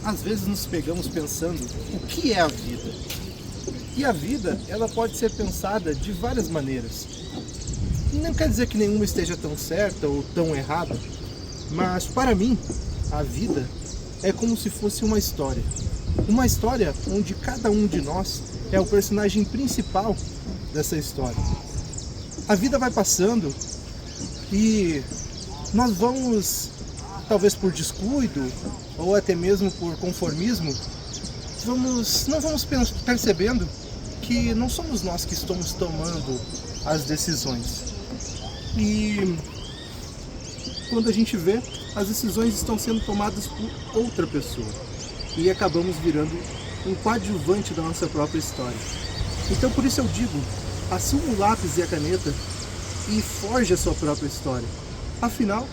Às vezes nos pegamos pensando o que é a vida. E a vida, ela pode ser pensada de várias maneiras. Não quer dizer que nenhuma esteja tão certa ou tão errada, mas para mim, a vida é como se fosse uma história. Uma história onde cada um de nós é o personagem principal dessa história. A vida vai passando e nós vamos, talvez por descuido ou até mesmo por conformismo, não vamos percebendo que não somos nós que estamos tomando as decisões. E quando a gente vê, as decisões estão sendo tomadas por outra pessoa. E acabamos virando um coadjuvante da nossa própria história. Então por isso eu digo, assuma o lápis e a caneta e forje a sua própria história. Afinal,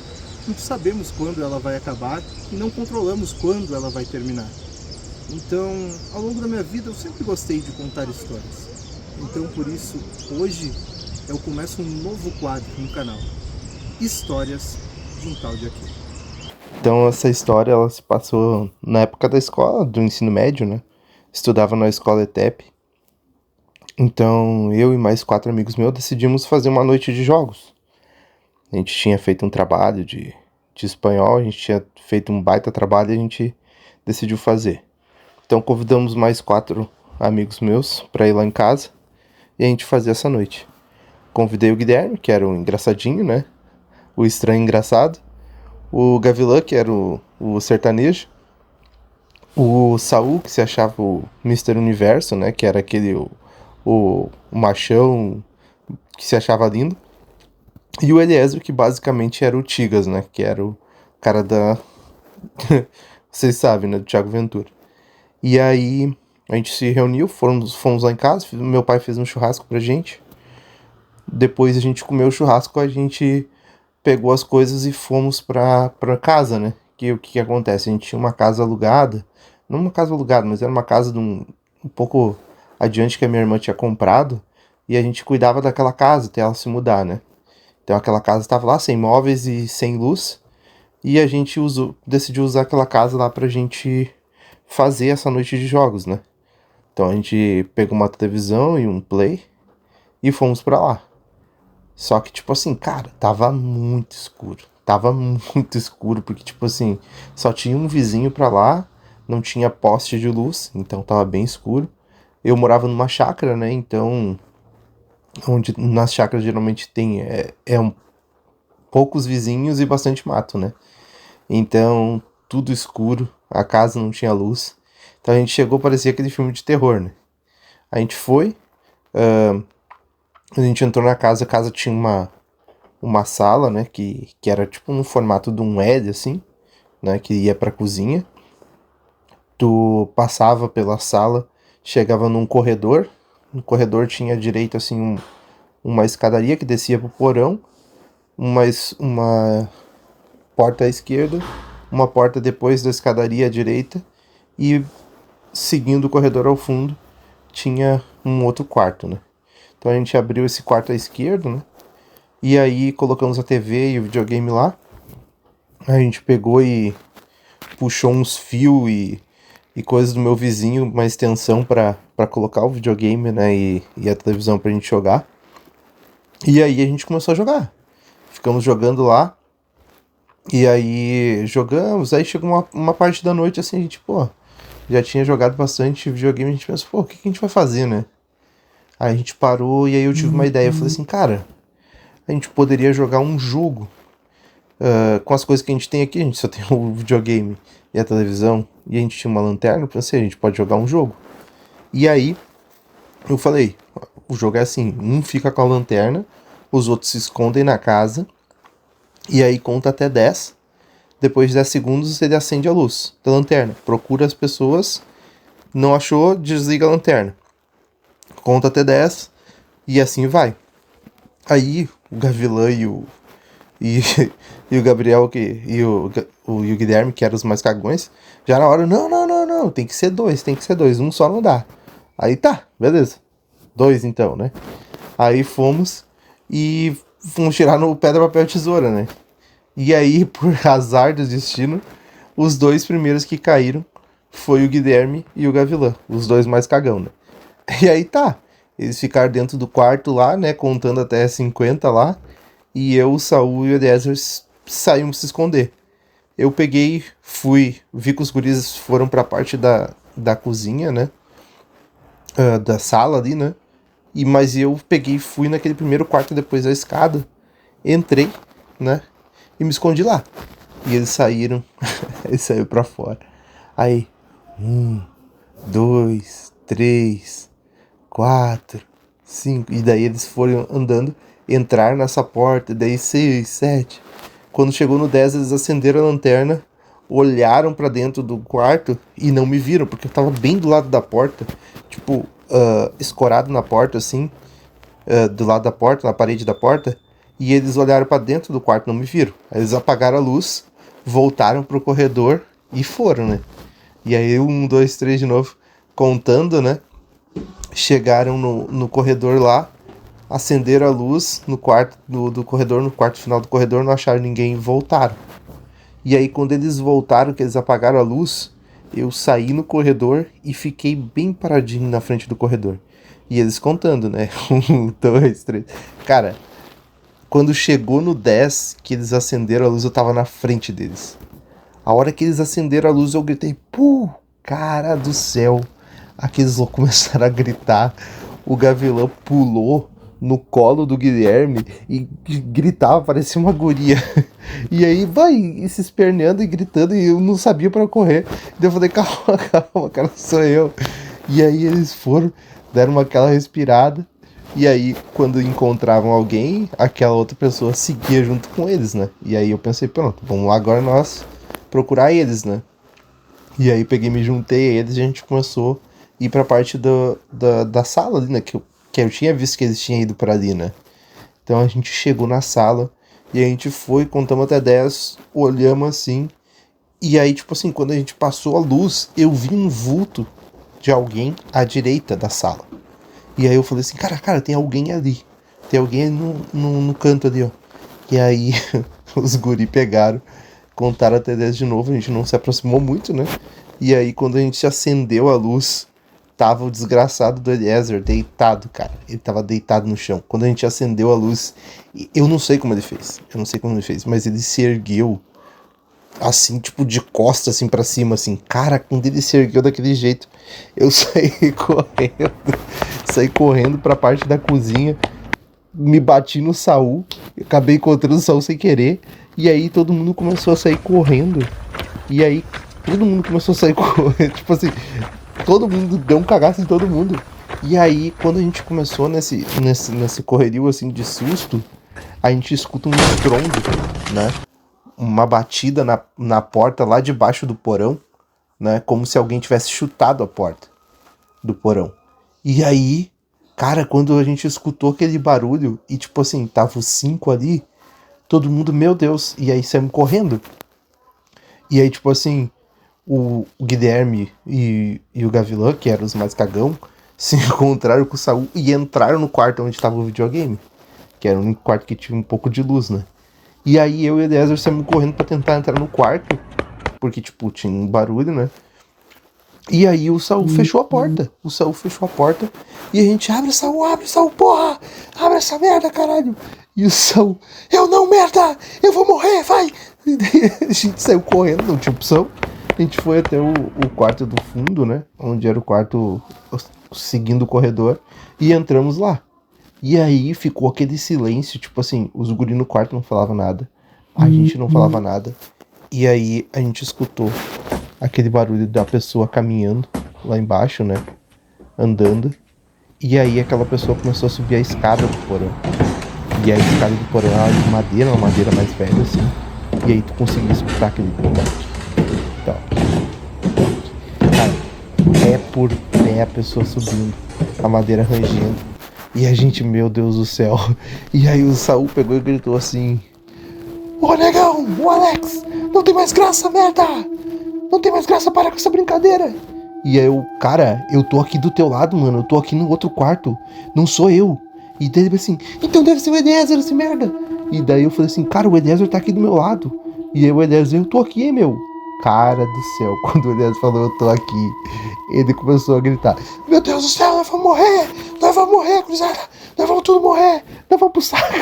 não sabemos quando ela vai acabar e não controlamos quando ela vai terminar. Então, ao longo da minha vida, eu sempre gostei de contar histórias. Então, por isso, hoje eu começo um novo quadro no canal. Histórias de um tal de aqui. Então essa história ela se passou na época da escola, do ensino médio, né? Estudava na escola ETEP. Então eu e mais 4 amigos meus decidimos fazer uma noite de jogos. A gente tinha feito um trabalho de espanhol, a gente tinha feito um baita trabalho e a gente decidiu fazer. Então convidamos mais 4 amigos meus para ir lá em casa e a gente fazer essa noite. Convidei o Guilherme, que era o engraçadinho, né? O estranho engraçado. O Gavilã, que era o sertanejo. O Saul, que se achava o Mister Universo, né? Que era aquele o machão que se achava lindo. E o Eliezer, que basicamente era o Tigas, né? Que era o cara da... Vocês sabem, né? Do Thiago Ventura. E aí a gente se reuniu, fomos lá em casa. Meu pai fez um churrasco pra gente. Depois a gente comeu o churrasco, a gente pegou as coisas e fomos pra casa, né? Que o que acontece? A gente tinha uma casa alugada. Não uma casa alugada, mas era uma casa de um pouco adiante que a minha irmã tinha comprado. E a gente cuidava daquela casa até ela se mudar, né? Então aquela casa estava lá sem móveis e sem luz. E a gente decidiu usar aquela casa lá pra gente fazer essa noite de jogos, né? Então a gente pegou uma televisão e um play e fomos pra lá. Só que, tipo assim, cara, tava muito escuro. Tava muito escuro, porque, tipo assim, só tinha um vizinho pra lá, não tinha poste de luz, então tava bem escuro. Eu morava numa chácara, né? Então, onde nas chácaras geralmente tem poucos vizinhos e bastante mato, né? Então, tudo escuro, a casa não tinha luz. Então a gente chegou, parecia aquele filme de terror, né? A gente foi, a gente entrou na casa, a casa tinha uma sala, né, que era tipo no formato de um L, assim, né, que ia pra cozinha. Tu passava pela sala, chegava num corredor, no corredor tinha direito, assim, uma escadaria que descia pro porão, uma porta à esquerda, uma porta depois da escadaria à direita, e seguindo o corredor ao fundo, tinha um outro quarto, né. Então a gente abriu esse quarto à esquerda, né, e aí colocamos a TV e o videogame lá. A gente pegou e puxou uns fios e coisas do meu vizinho, uma extensão pra colocar o videogame, né? E a televisão pra gente jogar. E aí a gente começou a jogar. Ficamos jogando lá. E aí jogamos. Aí chegou uma parte da noite assim, a gente, pô, já tinha jogado bastante videogame. A gente pensou, pô, o que a gente vai fazer, né? Aí a gente parou e aí eu tive uma ideia. Eu falei assim, cara, a gente poderia jogar um jogo com as coisas que a gente tem aqui. A gente só tem o videogame e a televisão. E a gente tinha uma lanterna. Eu pensei, a gente pode jogar um jogo. E aí eu falei, o jogo é assim, um fica com a lanterna, os outros se escondem na casa. E aí conta até 10. Depois de 10 segundos ele acende a luz da lanterna. Procura as pessoas. Não achou, desliga a lanterna. Conta até 10. E assim vai. Aí o Gavilã e, e o Gabriel e o Guilherme, que eram os mais cagões, já na hora, não, tem que ser dois, um só não dá. Aí tá, beleza. 2 então, né? Aí fomos e fomos tirar no pedra, papel e tesoura, né? E aí, por azar do destino, os 2 primeiros que caíram foi o Guilherme e o Gavilã, os dois mais cagão, né? E aí tá, eles ficaram dentro do quarto lá, né, contando até 50 lá, e eu, o Saul e o Eliezer saímos se esconder. Eu peguei, vi que os guris foram pra parte da cozinha, né, da sala ali, né, mas eu peguei e fui naquele primeiro quarto depois da escada, entrei, né, e me escondi lá. E eles saíram, eles saíram pra fora. Aí, 1, 2, 3, 4, 5. E daí eles foram andando, entrar nessa porta, daí 6, 7. Quando chegou no 10, eles acenderam a lanterna, olharam pra dentro do quarto e não me viram, porque eu tava bem do lado da porta, tipo, escorado na porta, assim, do lado da porta, na parede da porta, e eles olharam pra dentro do quarto, não me viram. Aí eles apagaram a luz, voltaram pro corredor e foram, né? E aí 1, 2, 3 de novo, contando, né? Chegaram no corredor lá, acenderam a luz no quarto do corredor, no quarto final do corredor, não acharam ninguém e voltaram. E aí quando eles voltaram, que eles apagaram a luz, eu saí no corredor e fiquei bem paradinho na frente do corredor. E eles contando, né? 1, 2, 3. Cara, quando chegou no 10, que eles acenderam a luz, eu tava na frente deles. A hora que eles acenderam a luz, eu gritei, pô, cara do céu. Aqueles loucos começaram a gritar. O Gavilã pulou no colo do Guilherme e gritava, parecia uma guria. E aí vai se esperneando e gritando, e eu não sabia pra correr. Daí eu falei, calma, calma, cara, sou eu. E aí eles foram, deram aquela respirada. E aí, quando encontravam alguém, aquela outra pessoa seguia junto com eles, né? E aí eu pensei, pronto, vamos lá agora nós procurar eles, né? E aí peguei, me juntei a eles e a gente começou a ir pra parte da sala ali, né? Que eu tinha visto que eles tinham ido pra ali, né? Então a gente chegou na sala e a gente foi, contamos até 10, olhamos assim. E aí, tipo assim, quando a gente passou a luz, eu vi um vulto de alguém à direita da sala. E aí eu falei assim, cara, tem alguém ali. Tem alguém no canto ali, ó. E aí os guri pegaram, contaram até 10 de novo, a gente não se aproximou muito, né? E aí quando a gente acendeu a luz, tava o desgraçado do Eliezer deitado, cara. Ele tava deitado no chão. Quando a gente acendeu a luz, eu não sei como ele fez. Mas ele se ergueu assim, tipo, de costas, assim, pra cima, assim. Cara, quando ele se ergueu daquele jeito, eu saí correndo pra parte da cozinha, me bati no Saul, acabei encontrando o Saul sem querer, e aí todo mundo começou a sair correndo, tipo assim, todo mundo deu um cagaço em todo mundo. E aí, quando a gente começou nesse correrio, assim, de susto, a gente escuta um estrondo, né? Uma batida na porta lá debaixo do porão, né? Como se alguém tivesse chutado a porta do porão. E aí, cara, quando a gente escutou aquele barulho, e tipo assim, tava os 5 ali, todo mundo, meu Deus, e aí saímos correndo. E aí, tipo assim, o Guilherme e o Gavilã, que eram os mais cagão, se encontraram com o Saul e entraram no quarto onde tava o videogame, que era um quarto que tinha um pouco de luz, né? E aí eu e o Eliezer saímos correndo pra tentar entrar no quarto, porque, tipo, tinha um barulho, né? E aí o Saul fechou a porta. E a gente, abre, Saul, porra! Abre essa merda, caralho! E o Saul, eu não, merda! Eu vou morrer, vai! E daí a gente saiu correndo, não tinha opção. A gente foi até o quarto do fundo, né? Onde era o quarto seguindo o corredor. E entramos lá. E aí ficou aquele silêncio, tipo assim, os guri no quarto não falavam nada. A gente não falava nada. E aí a gente escutou aquele barulho da pessoa caminhando lá embaixo, né? Andando. E aí aquela pessoa começou a subir a escada do porão. E a escada do porão era de madeira, uma madeira mais velha, assim. E aí tu conseguia escutar aquele combate. Então, cara, pé por pé a pessoa subindo, a madeira rangendo. E a gente, meu Deus do céu. E aí o Saul pegou e gritou assim: ô negão, o Alex, não tem mais graça, merda! Não tem mais graça, para com essa brincadeira! E aí eu, cara, eu tô aqui do teu lado, mano, eu tô aqui no outro quarto, não sou eu. E daí ele assim, então deve ser o Eliezer, esse merda! E daí eu falei assim, cara, o Eliezer tá aqui do meu lado. E aí o Eliezer, eu tô aqui, meu. Cara do céu, quando o Elias falou eu tô aqui, ele começou a gritar: Meu Deus do céu, nós vamos morrer! Nós vamos morrer, cruzada! Nós vamos tudo morrer! Nós vamos pro saco!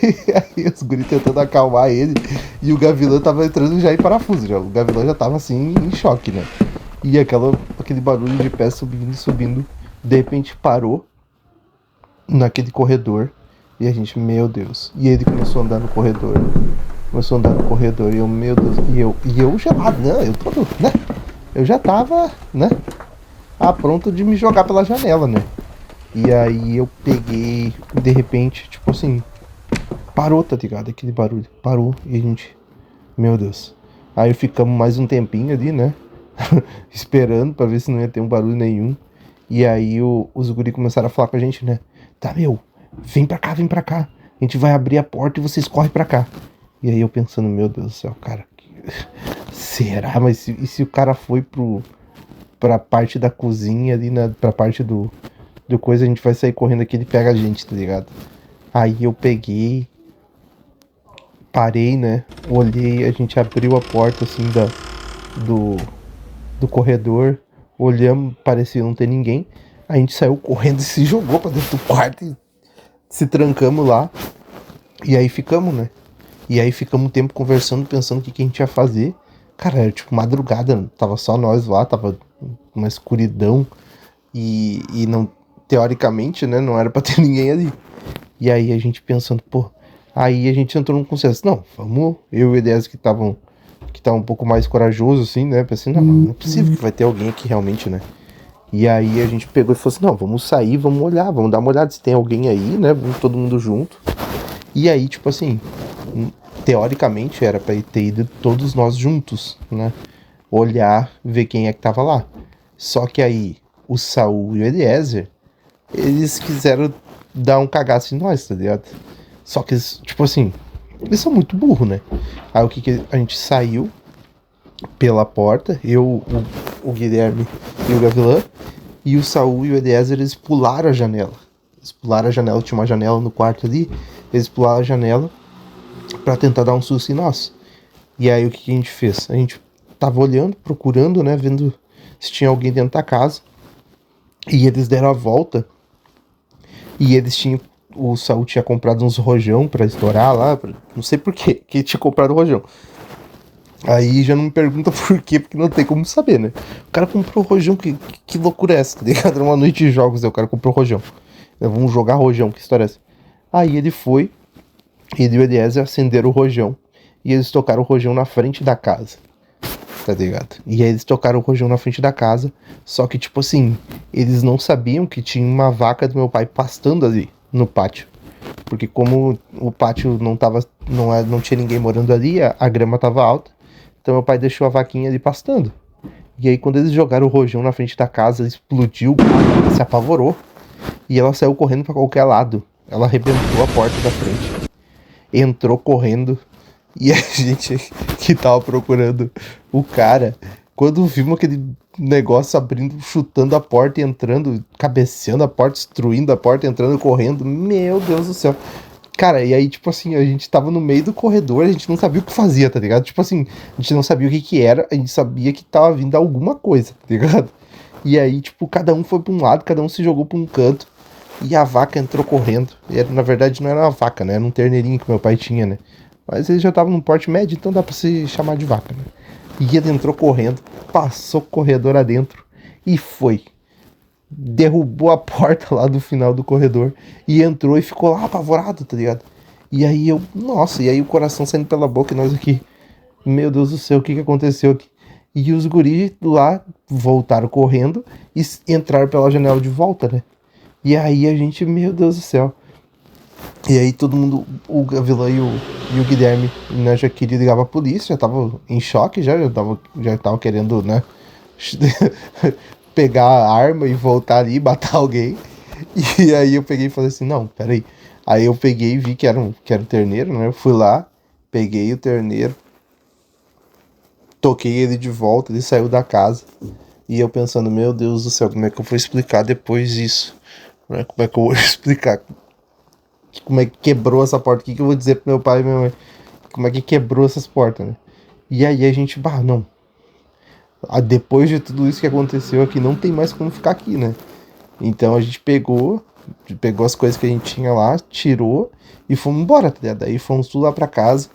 E aí os guris tentando acalmar ele, e o Gavilã tava entrando já em parafuso, já. O Gavilã já tava assim em choque, né? E aquele barulho de pé subindo e subindo, de repente parou naquele corredor, e a gente, meu Deus. E ele começou a andar no corredor. Começou a andar no corredor e eu, meu Deus, e eu gelado, né? Eu todo, né? Eu já tava, né? Pronto de me jogar pela janela, né? E aí eu peguei, de repente, tipo assim, parou, tá ligado? Aquele barulho, parou e a gente, meu Deus. Aí ficamos mais um tempinho ali, né? Esperando pra ver se não ia ter um barulho nenhum. E aí os guri começaram a falar com a gente, né? Tá, meu, vem pra cá, vem pra cá. A gente vai abrir a porta e vocês correm pra cá. E aí eu pensando, meu Deus do céu, cara, será? Mas e se o cara foi pra parte da cozinha ali, né? Pra parte do coisa, a gente vai sair correndo aqui, ele pega a gente, tá ligado? Aí eu peguei, parei, né? Olhei, a gente abriu a porta assim do corredor, olhamos, parecia não ter ninguém. A gente saiu correndo e se jogou pra dentro do quarto e se trancamos lá. E aí ficamos, né? E aí ficamos um tempo conversando, pensando o que a gente ia fazer. Cara, era tipo madrugada, tava só nós lá, tava uma escuridão. E não, teoricamente, né, não era pra ter ninguém ali. E aí a gente pensando, pô, aí a gente entrou num consenso. Não, vamos, eu e o Elias que estavam um pouco mais corajoso, assim, né? Pensei, não é possível que vai ter alguém aqui realmente, né? E aí a gente pegou e falou assim, não, vamos sair, vamos olhar, vamos dar uma olhada se tem alguém aí, né? Vamos todo mundo junto. E aí, tipo assim, teoricamente era pra ter ido todos nós juntos, né? Olhar, ver quem é que tava lá. Só que aí, o Saul e o Eliezer, eles quiseram dar um cagaço em nós, tá ligado? Só que, tipo assim, eles são muito burros, né? Aí o que a gente saiu pela porta, eu, o Guilherme e o Gavilã, e o Saul e o Eliezer, eles pularam a janela. Eles pularam a janela, tinha uma janela no quarto ali, eles pularam a janela pra tentar dar um susto em nós. E aí o que a gente fez? A gente tava olhando, procurando, né, vendo se tinha alguém dentro da casa. E eles deram a volta. E eles tinham, o Saul tinha comprado uns rojão pra estourar lá, não sei por quê, que tinha comprado rojão. Aí já não me pergunta por quê, porque não tem como saber, né? O cara comprou rojão, que loucura é essa, tá ligado? Era uma noite de jogos, o cara comprou rojão. Vamos jogar rojão, que história é essa? Aí ele foi, ele e o Eliezer acenderam o rojão, e eles tocaram o rojão na frente da casa, tá ligado? E aí eles tocaram o rojão na frente da casa, só que tipo assim, eles não sabiam que tinha uma vaca do meu pai pastando ali, no pátio. Porque como o pátio não tinha ninguém morando ali, a grama tava alta, então meu pai deixou a vaquinha ali pastando. E aí quando eles jogaram o rojão na frente da casa, explodiu, ela se apavorou. E ela saiu correndo pra qualquer lado. Ela arrebentou a porta da frente. Entrou correndo. E a gente que tava procurando o cara, quando vimos aquele negócio abrindo, chutando a porta e entrando, cabeceando a porta, destruindo a porta, entrando, correndo, meu Deus do céu. Cara, e aí, tipo assim, a gente tava no meio do corredor, a gente não sabia o que fazia, tá ligado? Tipo assim, a gente não sabia o que era, a gente sabia que tava vindo alguma coisa, tá ligado? E aí, tipo, cada um foi pra um lado, cada um se jogou pra um canto, e a vaca entrou correndo. E na verdade não era uma vaca, né? Era um terneirinho que meu pai tinha, né? Mas ele já tava num porte médio, então dá pra se chamar de vaca, né? E ele entrou correndo, passou o corredor adentro e foi. Derrubou a porta lá do final do corredor e entrou e ficou lá apavorado, tá ligado? E aí eu, nossa, e aí o coração saindo pela boca e nós aqui, meu Deus do céu, o que aconteceu aqui? E os guris lá voltaram correndo e entraram pela janela de volta, né? E aí a gente, meu Deus do céu. E aí todo mundo, o Gavilã e o Guilherme, né, já queria ligar pra polícia, já tava em choque, já tava querendo, né, pegar a arma e voltar ali e matar alguém. E aí eu peguei e falei assim, não, peraí. Aí eu peguei e vi que era o terneiro, né, eu fui lá, peguei o terneiro, toquei ele de volta, ele saiu da casa. E eu pensando, meu Deus do céu, como é que eu vou explicar depois isso? Né? Como é que eu vou explicar? Como é que quebrou essa porta? O que eu vou dizer pro meu pai e minha mãe? Como é que quebrou essas portas, né? E aí a gente, não. Depois de tudo isso que aconteceu aqui, não tem mais como ficar aqui, né? Então a gente pegou as coisas que a gente tinha lá, tirou e fomos embora, tá ligado? Daí fomos tudo lá pra casa,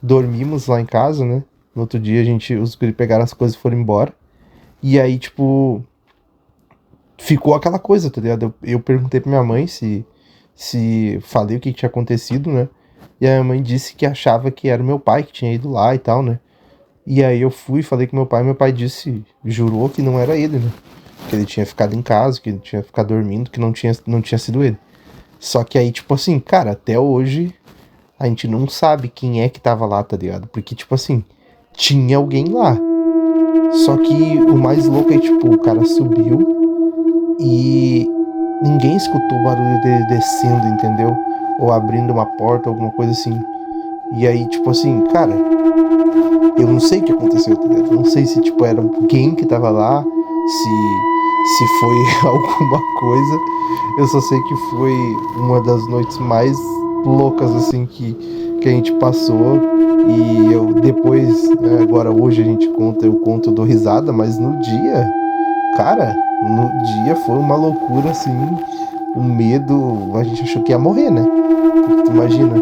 dormimos lá em casa, né? No outro dia os guri pegaram as coisas e foram embora. E aí, tipo, ficou aquela coisa, tá ligado? Eu perguntei pra minha mãe se falei o que tinha acontecido, né? E a minha mãe disse que achava que era o meu pai que tinha ido lá e tal, né? E aí eu fui e falei com meu pai disse, jurou que não era ele, né? Que ele tinha ficado em casa, que ele tinha ficado dormindo, que não tinha sido ele. Só que aí, tipo assim, cara, até hoje a gente não sabe quem é que tava lá, tá ligado? Porque, tipo assim, tinha alguém lá. Só que o mais louco é, tipo, o cara subiu e ninguém escutou o barulho dele descendo, entendeu? Ou abrindo uma porta, alguma coisa assim. E aí, tipo assim, cara, eu não sei o que aconteceu, tá ligado? Eu não sei se, tipo, era alguém que tava lá, se foi alguma coisa. Eu só sei que foi uma das noites mais loucas, assim, que a gente passou. E eu depois, né, agora hoje a gente conta, eu conto, eu dou risada, mas no dia, cara, no dia foi uma loucura, assim, um medo, a gente achou que ia morrer, né? Porque tu imagina,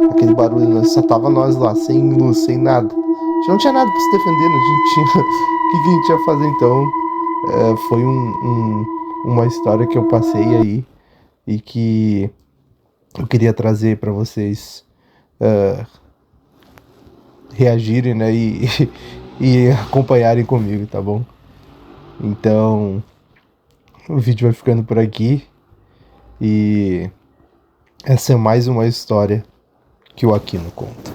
aquele barulho, só tava nós lá, sem luz, sem nada. A gente não tinha nada pra se defender, né? A gente tinha. O que a gente ia fazer então? Foi uma história que eu passei aí e que eu queria trazer pra vocês reagirem, né? E acompanharem comigo, tá bom? Então, o vídeo vai ficando por aqui e essa é mais uma história que o Aquino conta.